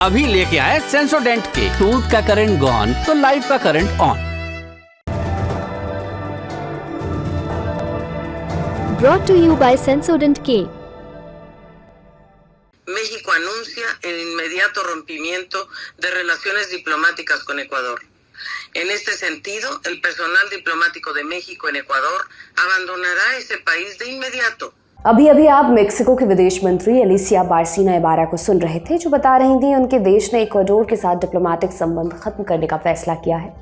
अभी लेके आए सेंसोडेंट के टूथ का करंट गॉन तो लाइफ का current on. Brought to you by Sensodent K. México anuncia el inmediato rompimiento de relaciones diplomáticas con Ecuador. En este sentido, el personal diplomático de México en Ecuador abandonará ese país de inmediato. अभी आप Mexico के विदेश मंत्री अलिसिया बार्सिना इबारा को सुन रहे थे, जो बता रही थी उनके देश ने इक्वाडोर के साथ डिप्लोमेटिक संबंध खत्म करने का फैसला किया है।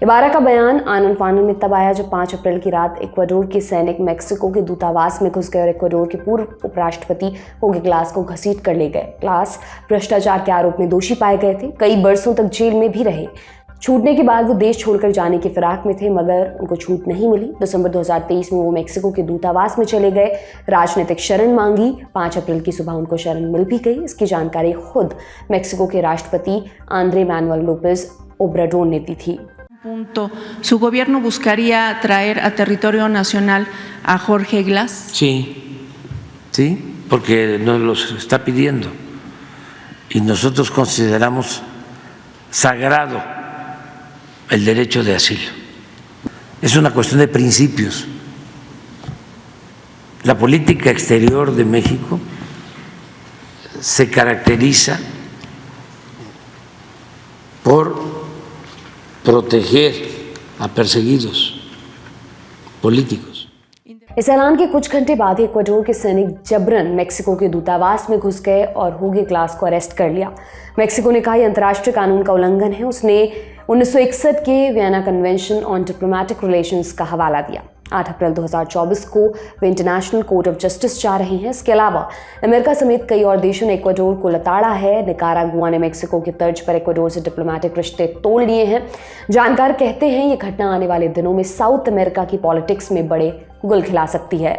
इबारा का बयान आनन फानन में तब आया जब 5 अप्रैल की रात इक्वाडोर के सैनिक मेक्सिको के दूतावास में घुस गए और इक्वाडोर के पूर्व उपराष्ट्रपति होगे ग्लास को घसीट कर ले गए। ग्लास भ्रष्टाचार के आरोप में दोषी पाए गए थे, कई बरसों तक जेल में भी रहे। छूटने के बाद वो देश छोड़कर जाने की फिराक में थे, मगर उनको छूट नहीं मिली। दिसंबर 2023 में वो मेक्सिको के दूतावास में चले गए, राजनीतिक शरण मांगी। 5 अप्रैल की सुबह उनको शरण मिल भी गई। इसकी जानकारी खुद मेक्सिको के राष्ट्रपति आंद्रे मैनुअल लोपेज ओब्राडोर ने दी थी। ¿Su gobierno buscaría traer a territorio nacional a Jorge Glass? Sí, porque nos los está pidiendo y nosotros consideramos sagrado el derecho de asilo. Es una cuestión de principios. La política exterior de México se caracteriza por proteger a perseguidos políticos. इस ऐलान के कुछ घंटे बाद ही Ecuador के सैनिक जबरन Mexico के दूतावास में घुस गए और होगे ग्लास को अरेस्ट कर लिया। मेक्सिको ने कहा यह अंतर्राष्ट्रीय कानून का उल्लंघन है। उसने 1961 के Vienna convention on diplomatic relations का हवाला दिया। 8 अप्रैल 2024 को वे इंटरनेशनल कोर्ट ऑफ जस्टिस जा रहे हैं। इसके अलावा अमेरिका समेत कई और देशों ने इक्वाडोर को लताड़ा है। निकारागुआ ने मेक्सिको की तर्ज पर इक्वाडोर से डिप्लोमेटिक रिश्ते तोड़ लिए हैं। जानकार कहते हैं ये घटना आने वाले दिनों में साउथ अमेरिका की पॉलिटिक्स में बड़े गुल खिला सकती है।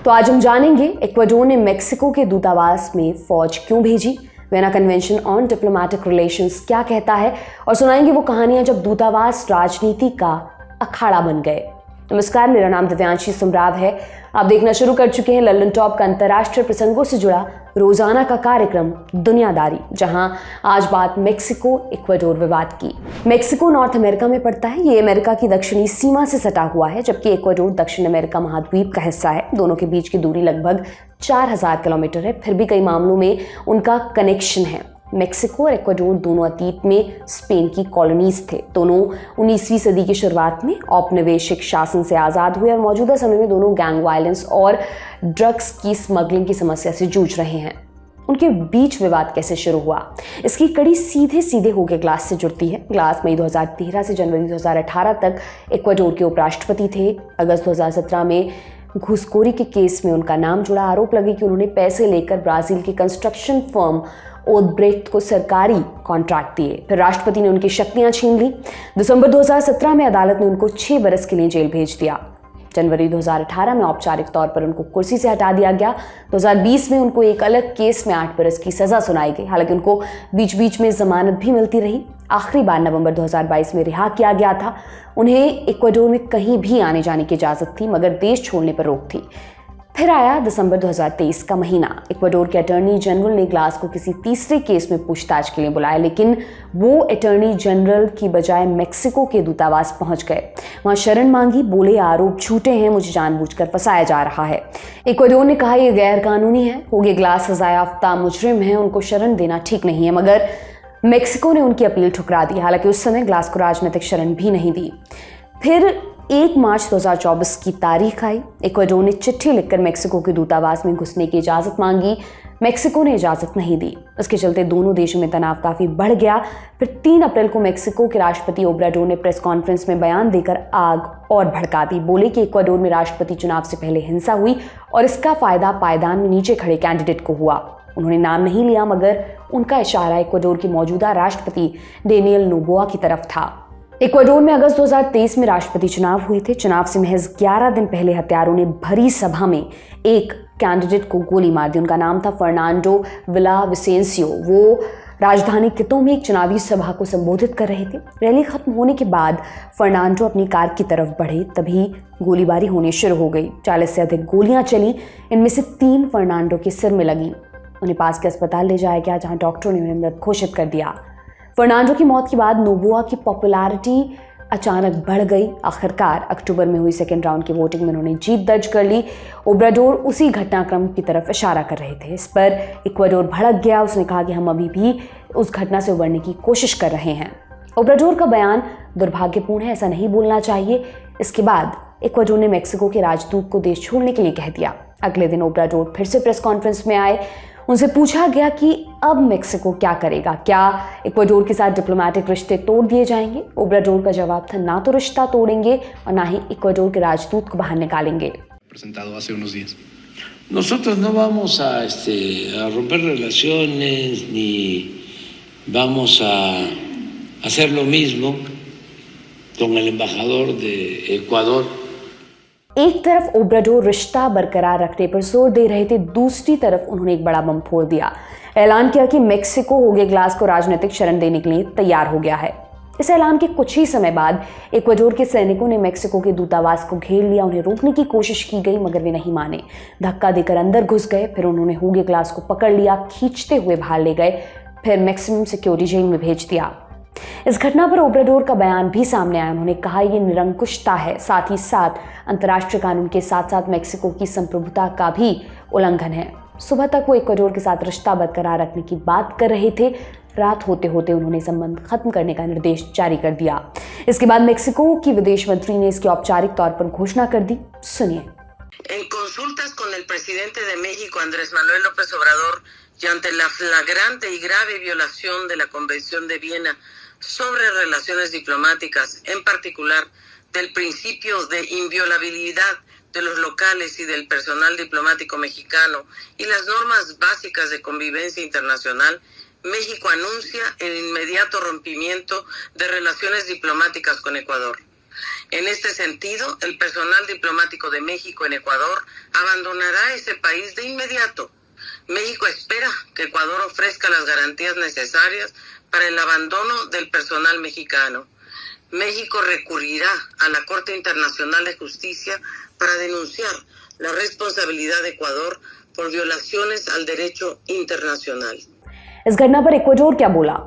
तो आज हम जानेंगे इक्वाडोर ने मेक्सिको के दूतावास में फौज क्यों भेजी, Vienna convention on diplomatic relations क्या कहता है, और सुनाएंगे वो कहानियां जब दूतावास राजनीति का अखाड़ा बन गए। नमस्कार, मेरा नाम दिव्यांशी सुमराव है। आप देखना शुरू कर चुके हैं लल्लन टॉप का अंतर्राष्ट्रीय प्रसंगों से जुड़ा रोजाना का कार्यक्रम दुनियादारी, जहां आज बात मेक्सिको इक्वाडोर विवाद की। मेक्सिको नॉर्थ अमेरिका में पड़ता है। ये अमेरिका की दक्षिणी सीमा से सटा हुआ है, जबकि इक्वाडोर दक्षिण अमेरिका महाद्वीप का हिस्सा है। दोनों के बीच की दूरी लगभग 4000 किलोमीटर है। फिर भी कई मामलों में उनका कनेक्शन है। मेक्सिको और इक्वाडोर दोनों अतीत में स्पेन की कॉलोनीज थे। दोनों 19वीं सदी की शुरुआत में औपनिवेशिक शासन से आज़ाद हुए और मौजूदा समय में दोनों गैंग वायलेंस और ड्रग्स की स्मगलिंग की समस्या से जूझ रहे हैं। उनके बीच विवाद कैसे शुरू हुआ, इसकी कड़ी सीधे होगे ग्लास से जुड़ती है। ग्लास मई 2013 से जनवरी 2018 तक इक्वाडोर के उपराष्ट्रपति थे। अगस्त 2017 में घूसखोरी के केस में उनका नाम जुड़ा। आरोप लगे कि उन्होंने पैसे लेकर ब्राजील की कंस्ट्रक्शन फर्म ओडब्रेख्त को सरकारी कॉन्ट्रैक्ट दिए। फिर राष्ट्रपति ने उनकी शक्तियां छीन ली। दिसंबर 2017 में अदालत ने उनको 6 बरस के लिए जेल भेज दिया। जनवरी 2018 में औपचारिक तौर पर उनको कुर्सी से हटा दिया गया। 2020 में उनको एक अलग केस में 8 बरस की सजा सुनाई गई। हालांकि उनको बीच में जमानत भी मिलती रही। आखिरी बार नवंबर 2022 में रिहा किया गया था। उन्हें इक्वाडोर में कहीं भी आने जाने की इजाजत थी, मगर देश छोड़ने पर रोक थी। फिर आया दिसंबर 2023 का महीना। इक्वाडोर के अटॉर्नी जनरल ने ग्लास को किसी तीसरे केस में पूछताछ के लिए बुलाया, लेकिन वो अटॉर्नी जनरल की बजाय मेक्सिको के दूतावास पहुंच गए। वहां शरण मांगी, बोले आरोप झूठे हैं, मुझे जानबूझकर फंसाया जा रहा है। इक्वाडोर ने कहा यह गैर कानूनी है, होगे ग्लास सजायाफ्ता मुजरिम है, उनको शरण देना ठीक नहीं है। मगर मेक्सिको ने उनकी अपील ठुकरा दी। हालांकि उस समय ग्लास को राजनीतिक शरण भी नहीं दी। फिर 1 मार्च 2024 की तारीख आई। इक्वाडोर ने चिट्ठी लिखकर मेक्सिको के दूतावास में घुसने की इजाज़त मांगी। मेक्सिको ने इजाज़त नहीं दी। इसके चलते दोनों देशों में तनाव काफ़ी बढ़ गया। फिर 3 अप्रैल को मेक्सिको के राष्ट्रपति ओब्राडोर ने प्रेस कॉन्फ्रेंस में बयान देकर आग और भड़का दी। बोले कि इक्वाडोर में राष्ट्रपति चुनाव से पहले हिंसा हुई और इसका फायदा पायदान में नीचे खड़े कैंडिडेट को हुआ। उन्होंने नाम नहीं लिया, मगर उनका इशारा इक्वाडोर के मौजूदा राष्ट्रपति डेनियल नोबोआ की तरफ था। इक्वाडोर में अगस्त 2023 में राष्ट्रपति चुनाव हुए थे। चुनाव से महज 11 दिन पहले हत्यारों ने भरी सभा में एक कैंडिडेट को गोली मार दी। उनका नाम था फर्नांडो विलाविसेंसियो। वो राजधानी कितो में एक चुनावी सभा को संबोधित कर रहे थे। रैली खत्म होने के बाद फर्नांडो अपनी कार की तरफ बढ़े, तभी गोलीबारी होनी शुरू हो गई। 40 से अधिक गोलियां चली। इनमें से 3 फर्नांडो के सिर में लगी। उन्हें पास के अस्पताल ले जाया गया, जहां डॉक्टरों ने उन्हें मृत घोषित कर दिया। फर्नांडो की मौत के बाद नोबोआ की पॉपुलैरिटी अचानक बढ़ गई। आखिरकार अक्टूबर में हुई सेकेंड राउंड की वोटिंग में उन्होंने जीत दर्ज कर ली। ओब्राडोर उसी घटनाक्रम की तरफ इशारा कर रहे थे। इस पर इक्वाडोर भड़क गया। उसने कहा कि हम अभी भी उस घटना से उबरने की कोशिश कर रहे हैं। ओब्राडोर का बयान दुर्भाग्यपूर्ण है, ऐसा नहीं बोलना चाहिए। इसके बाद इक्वाडोर ने मेक्सिको के राजदूत को देश छोड़ने के लिए कह दिया। अगले दिन ओब्राडोर फिर से प्रेस कॉन्फ्रेंस में आए। उनसे पूछा गया कि अब मेक्सिको क्या करेगा, क्या इक्वाडोर के साथ डिप्लोमेटिक रिश्ते तोड़ दिए जाएंगे। ओब्राडोर का जवाब था, ना तो रिश्ता तोड़ेंगे और ना ही इक्वाडोर के राजदूत को बाहर निकालेंगे। Nosotros no vamos a romper relaciones ni vamos a hacer lo mismo con el embajador de Ecuador. एक तरफ ओब्राडोर रिश्ता बरकरार रखने पर जोर दे रहे थे, दूसरी तरफ उन्होंने एक बड़ा बम फोड़ दिया। ऐलान किया कि मेक्सिको होगे ग्लास को राजनीतिक शरण देने के लिए तैयार हो गया है। इस ऐलान के कुछ ही समय बाद इक्वाडोर के सैनिकों ने मेक्सिको के दूतावास को घेर लिया। उन्हें रोकने की कोशिश की गई मगर वे नहीं माने। धक्का देकर अंदर घुस गए। फिर उन्होंने होगे ग्लास को पकड़ लिया, खींचते हुए बाहर ले गए, फिर मैक्सिमम सिक्योरिटी जेल में भेज दिया। इस घटना पर ओब्राडोर का बयान भी सामने आया। उन्होंने कहा ये निरंकुशता है, साथ ही साथ अंतर्राष्ट्रीय कानून के साथ साथ मेक्सिको की संप्रभुता का भी उल्लंघन है। सुबह तक वो इक्वाडोर के साथ रिश्ता बरकरार रखने की बात कर रहे थे। रात होते होते उन्होंने संबंध खत्म करने का निर्देश जारी कर दिया। इसके बाद मेक्सिको की विदेश मंत्री ने इसकी औपचारिक तौर पर घोषणा कर दी। सुनिए। En consultas con el presidente de México, Andrés Manuel López Obrador, y ante la flagrante y grave violación de la Convención de Viena sobre relaciones diplomáticas, en particular del principio de inviolabilidad de los locales y del personal diplomático mexicano y las normas básicas de convivencia internacional, México anuncia el inmediato rompimiento de relaciones diplomáticas con Ecuador. En este sentido, el personal diplomático de México en Ecuador abandonará ese país de inmediato. México espera que Ecuador ofrezca las garantías necesarias para el abandono del personal mexicano. México recurrirá a la Corte Internacional de Justicia para denunciar la responsabilidad de Ecuador por violaciones al derecho internacional. इस घटना पर Ecuador क्या बोला?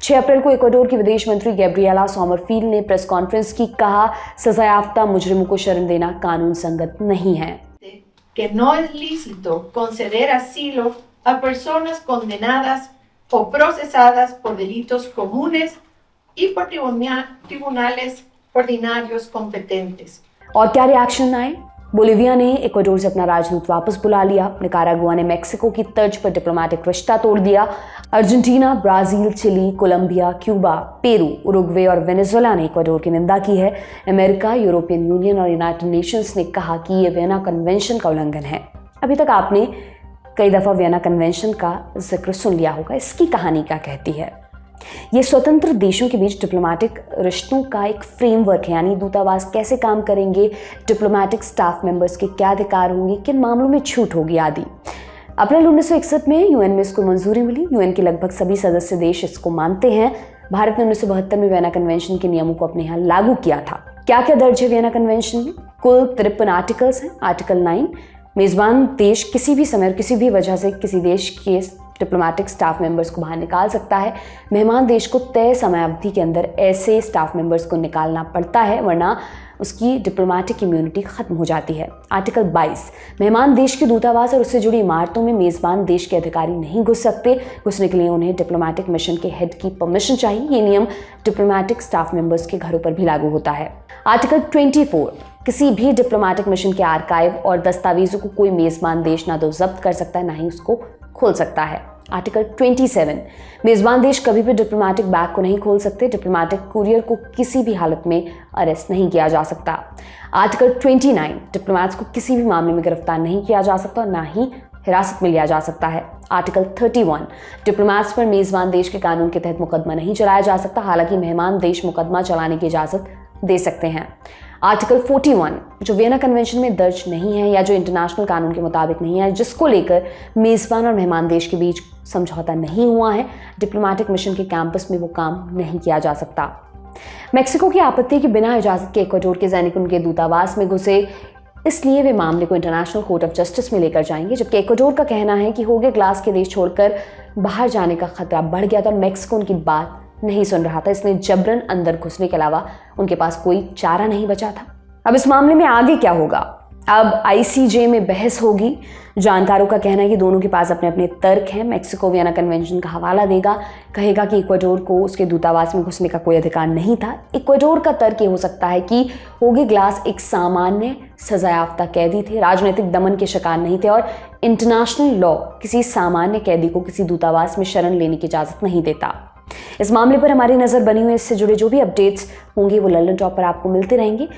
6 अप्रैल को Ecuador की विदेश मंत्री Gabriela Sommerfeld ने प्रेस कॉन्फ्रेंस की, कहा सजायाफ्ता मुजरिमों को शरण देना कानून संगत नहीं है। Que no es lícito conceder asilo a personas condenadas o procesadas por delitos comunes y por tribunales ordinarios competentes. और क्या रिएक्शन आए? बोलिविया ने इक्वाडोर से अपना राजदूत वापस बुला लिया। निकारागुआ ने मेक्सिको की तर्ज पर डिप्लोमेटिक रिश्ता तोड़ दिया। Argentina, Brazil, Chile, Colombia, Cuba, Peru, Uruguay और वेनेजुएला ने इक्वाडोर की निंदा की है। अमेरिका, यूरोपियन यूनियन और यूनाइटेड नेशंस ने कहा कि ये वियना कन्वेंशन का उल्लंघन है। अभी तक आपने कई दफ़ा वियना कन्वेंशन का जिक्र सुन लिया होगा। इसकी कहानी क्या कहती है? ये स्वतंत्र देशों के बीच डिप्लोमेटिक रिश्तों का एक फ्रेमवर्क है, यानी दूतावास कैसे काम करेंगे, डिप्लोमेटिक स्टाफ मेंबर्स के क्या अधिकार होंगे, किन मामलों में छूट होगी आदि। अप्रैल 1961 में यूएन में इसको मंजूरी मिली। यूएन के लगभग सभी सदस्य देश इसको मानते हैं। भारत ने 1972 में वियना कन्वेंशन के नियमों को अपने यहाँ लागू किया था। क्या क्या दर्ज है वियना कन्वेंशन में? कुल 53 आर्टिकल्स हैं। आर्टिकल 9, मेज़बान देश किसी भी समय और किसी भी वजह से किसी देश के डिप्लोमेटिक स्टाफ मेंबर्स को बाहर निकाल सकता है। मेहमान देश को तय समय अवधि के अंदर ऐसे स्टाफ मेंबर्स को निकालना पड़ता है, वरना उसकी डिप्लोमेटिक इम्यूनिटी खत्म हो जाती है। आर्टिकल 22, मेहमान देश के दूतावास और उससे जुड़ी इमारतों में मेज़बान देश के अधिकारी नहीं घुस सकते। घुसने के लिए उन्हें डिप्लोमेटिक मिशन के हेड की परमिशन चाहिए। ये नियम डिप्लोमेटिक स्टाफ मेंबर्स के घरों पर भी लागू होता है। आर्टिकल 24, किसी भी डिप्लोमेटिक मिशन के आर्काइव और दस्तावेजों को कोई मेज़बान देश ना तो जब्त कर सकता है, ना ही उसको खोल सकता है। आर्टिकल 27, मेज़बान देश कभी भी डिप्लोमेटिक बैग को नहीं खोल सकते। डिप्लोमेटिक कुरियर को किसी भी हालत में अरेस्ट नहीं किया जा सकता। आर्टिकल 29, डिप्लोमेट्स को किसी भी मामले में गिरफ्तार नहीं किया जा सकता और ना ही हिरासत में लिया जा सकता है। आर्टिकल 31, डिप्लोमेट्स पर मेज़बान देश के कानून के तहत मुकदमा नहीं चलाया जा सकता, हालांकि मेहमान देश मुकदमा चलाने की इजाज़त दे सकते हैं। आर्टिकल 41, जो वियना कन्वेंशन में दर्ज नहीं है या जो इंटरनेशनल कानून के मुताबिक नहीं है, जिसको लेकर मेज़बान और मेहमान देश के बीच समझौता नहीं हुआ है, डिप्लोमेटिक मिशन के कैंपस में वो काम नहीं किया जा सकता। मेक्सिको की आपत्ति के बिना इजाज़त के इक्वाडोर के सैनिक उनके दूतावास में घुसे। इसलिए वे मामले को इंटरनेशनल कोर्ट ऑफ जस्टिस में लेकर जाएंगे, जबकि इक्वाडोर का कहना है कि होगे ग्लास के देश छोड़कर बाहर जाने का खतरा बढ़ गया था और मैक्सिको उनकी बात नहीं सुन रहा था, इसलिए जबरन अंदर घुसने के अलावा उनके पास कोई चारा नहीं बचा था। अब इस मामले में आगे क्या होगा? अब ICJ में बहस होगी। जानकारों का कहना है कि दोनों के पास अपने अपने तर्क हैं। मैक्सिको वियना कन्वेंशन का हवाला देगा, कहेगा कि इक्वाडोर को उसके दूतावास में घुसने का कोई अधिकार नहीं था। इक्वाडोर का तर्क ये हो सकता है कि होगे ग्लास एक सामान्य सजायाफ्ता कैदी थे, राजनीतिक दमन के शिकार नहीं थे और इंटरनेशनल लॉ किसी सामान्य कैदी को किसी दूतावास में शरण लेने की इजाज़त नहीं देता। इस मामले पर हमारी नज़र बनी हुई, इससे जुड़े जो भी अपडेट्स होंगे वो लल्लन टॉप पर आपको मिलते रहेंगे।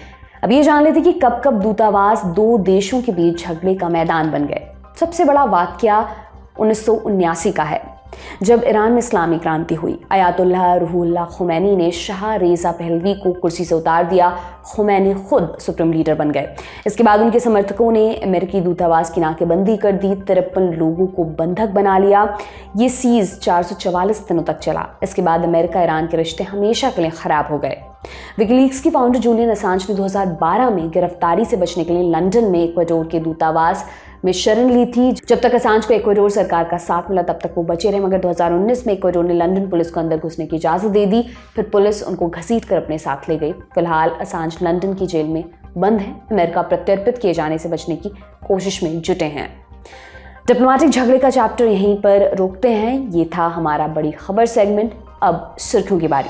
अब ये जान लेते कि कब कब दूतावास दो देशों के बीच झगड़े का मैदान बन गए। सबसे बड़ा वाकया 1979 का है, जब ईरान में इस्लामी क्रांति हुई। अयातुल्लाह रूहुल्लाह खुमैनी ने शाह रेज़ा पहलवी को कुर्सी से उतार दिया। खुमैनी खुद सुप्रीम लीडर बन गए। इसके बाद उनके समर्थकों ने अमेरिकी दूतावास की नाकेबंदी कर दी, 53 लोगों को बंधक बना लिया। ये सीज 444 दिनों तक चला। इसके बाद अमेरिका ईरान के रिश्ते हमेशा के लिए खराब हो गए। विकीलीक्स की फाउंडर जूलियन असांज ने 2012 में गिरफ्तारी से बचने के लिए लंदन में इक्वाडोर के दूतावास में शरण ली थी। जब तक असांज को इक्वाडोर सरकार का साथ मिला तब तक वो बचे रहे, मगर 2019 में इक्वाडोर ने लंदन पुलिस को अंदर घुसने की इजाज़त दे दी। फिर पुलिस उनको घसीट कर अपने साथ ले गई। फिलहाल असांज लंदन की जेल में बंद है। अमेरिका प्रत्यर्पित किए जाने से बचने की कोशिश में जुटे हैं। डिप्लोमेटिक झगड़े का चैप्टर यहीं पर रोकते हैं। ये था हमारा बड़ी खबर सेगमेंट। अब सुर्खियों की बारी।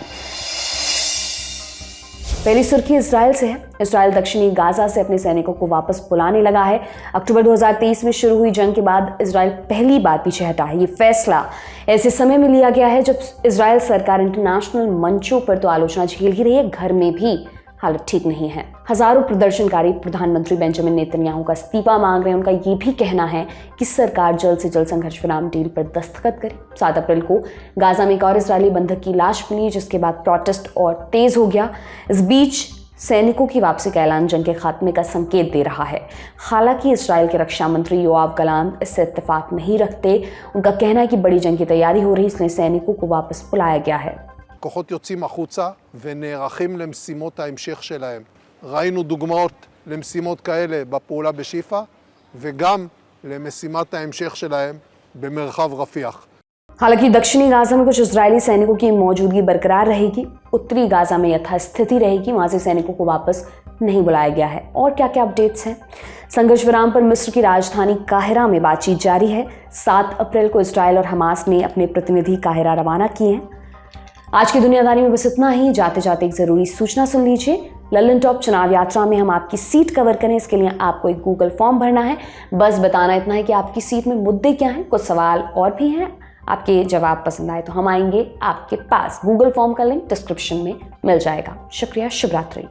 पहली सुर्खी इजराइल से है। इजराइल दक्षिणी गाजा से अपने सैनिकों को वापस बुलाने लगा है। अक्टूबर 2023 में शुरू हुई जंग के बाद इजराइल पहली बार पीछे हटा है। ये फैसला ऐसे समय में लिया गया है जब इजराइल सरकार इंटरनेशनल मंचों पर तो आलोचना झेल ही रही है, घर में भी हालत ठीक नहीं है। हजारों प्रदर्शनकारी प्रधानमंत्री बेंजामिन नेतन्याहू का इस्तीफा मांग रहे हैं। उनका ये भी कहना है कि सरकार जल्द से जल्द संघर्ष विराम डील पर दस्तखत करे। 7 अप्रैल को गाजा में एक और इजरायली बंधक की लाश मिली, जिसके बाद प्रोटेस्ट और तेज हो गया। इस बीच सैनिकों की वापसी का ऐलान जंग के खात्मे का संकेत दे रहा है। हालांकि इजराइल के रक्षा मंत्री योआव गलांत इससे इत्तेफाक नहीं रखते। उनका कहना है कि बड़ी जंग की तैयारी हो रही, इसलिए सैनिकों को वापस बुलाया गया है। כוחות יוצאים החוצה ונערכים למשימות ההמשך שלהם. ראינו דוגמאות למשימות כאלה בפעולה בשיפה וגם למשימת ההמשך שלהם במרחב רפיח. हालांकि दक्षिणी गाजा में कुछ इजरायली सैनिकों की मौजूदगी बरकरार रहेगी। उत्तरी गाजा में यथास्थिति रहेगी। वहां से सैनिकों को वापस नहीं बुलाया गया है। और क्या क्या अपडेट्स हैं? संघर्ष विराम पर मिस्र की राजधानी काहिरा में बातचीत जारी है। 7 अप्रैल को इजराइल और हमास ने अपने प्रतिनिधि काहिरा रवाना किए हैं। आज की दुनियादारी में बस इतना ही। जाते जाते एक जरूरी सूचना सुन लीजिए। लल्लन टॉप चुनाव यात्रा में हम आपकी सीट कवर करें, इसके लिए आपको एक गूगल फॉर्म भरना है। बस बताना इतना है कि आपकी सीट में मुद्दे क्या हैं। कुछ सवाल और भी हैं, आपके जवाब पसंद आए तो हम आएंगे आपके पास। गूगल फॉर्म का लिंक डिस्क्रिप्शन में मिल जाएगा। शुक्रिया, शुभ रात्रि।